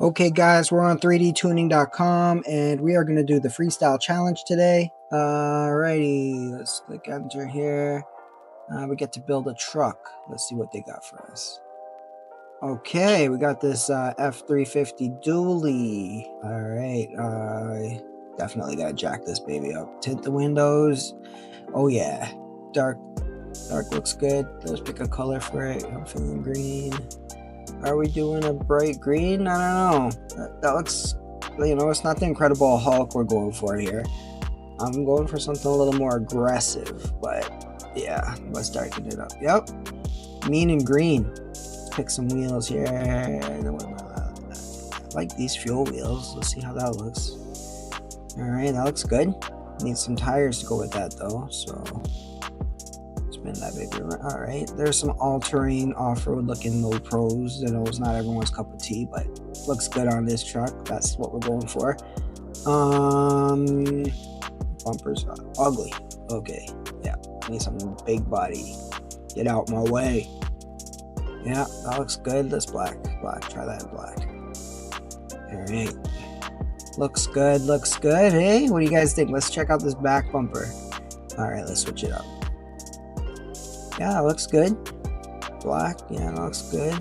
Okay guys, we're on 3dtuning.com and we are going to do the freestyle challenge today. Alrighty, let's click enter here. We get to build a truck. Let's see what they got for us. Okay, we got this F-350 dually. Alright, definitely got to jack this baby up. Tint the windows. Oh yeah, dark looks good. Let's pick a color for it. I'm feeling green. Are we doing a bright green? I don't know. That looks, it's not the Incredible Hulk we're going for here. I'm going for something a little more aggressive, but yeah, let's darken it up. Yep, mean and green. Pick some wheels here. I like these fuel wheels. Let's see how that looks. All right, that looks good. Need some tires to go with that though, so spin that baby around. All right, there's some all-terrain off-road looking low pros. I know it's not everyone's cup of tea, but looks good on this truck. That's what we're going for. Bumpers ugly. Okay, yeah, I need something big body. Get out my way. Yeah, that looks good. Let's black. Try that in black. All right, looks good. Hey, what do you guys think? Let's check out this back bumper. All right, let's switch it up. Yeah, it looks good. Black, yeah, it looks good.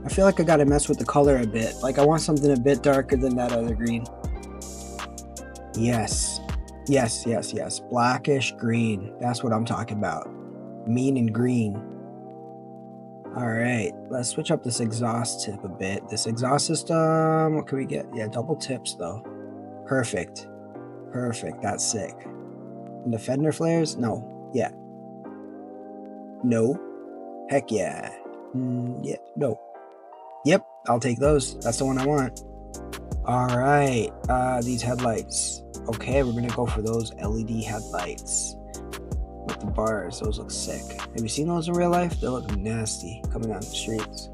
I feel like I gotta mess with the color a bit. Like I want something a bit darker than that other green. Yes. Blackish green. That's what I'm talking about. Mean and green. All right, let's switch up this exhaust tip a bit. This exhaust system, what can we get? Yeah, double tips though. Perfect. That's sick. And the fender flares? No. Yeah. No. Heck yeah. Yeah. No. Yep. I'll take those. That's the one I want. All right. These headlights. Okay, we're gonna go for those LED headlights with the bars. Those look sick. Have you seen those in real life? They look nasty coming down the streets.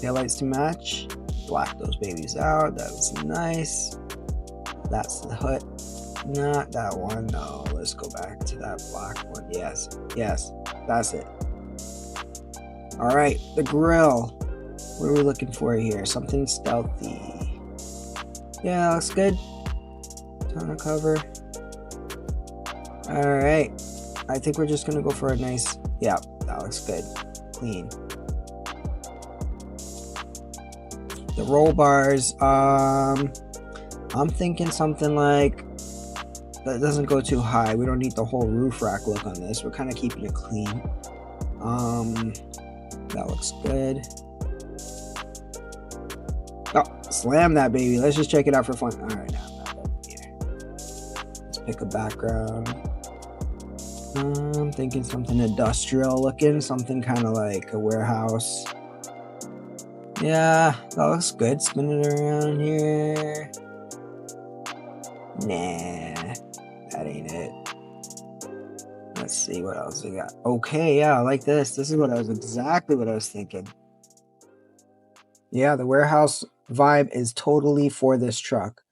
Taillights to match. Black those babies out. That's nice. That's the hood. Not that one. No, let's go back to that black one. Yes, that's it. All right, the grill. What are we looking for here? Something stealthy. Yeah, looks good. Tonneau cover. All right, I think we're just gonna go for a nice. Yeah, that looks good. Clean. The roll bars. I'm thinking something like. That doesn't go too high. We don't need the whole roof rack look on this. We're kind of keeping it clean. That looks good. Oh, slam that baby. Let's just check it out for fun. All right, now here. Let's pick a background. I'm thinking something industrial looking, something kind of like a warehouse. Yeah, that looks good. Spin it around here. Nah. That ain't it. Let's see what else we got. Okay, yeah, I like this. This is exactly what I was thinking. Yeah, the warehouse vibe is totally for this truck.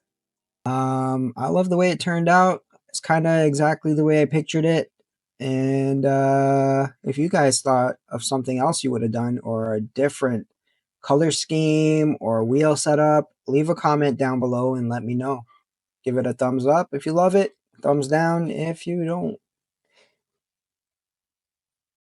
I love the way it turned out. It's kind of exactly the way I pictured it. And if you guys thought of something else you would have done or a different color scheme or wheel setup, leave a comment down below and let me know. Give it a thumbs up if you love it. Thumbs down if you don't.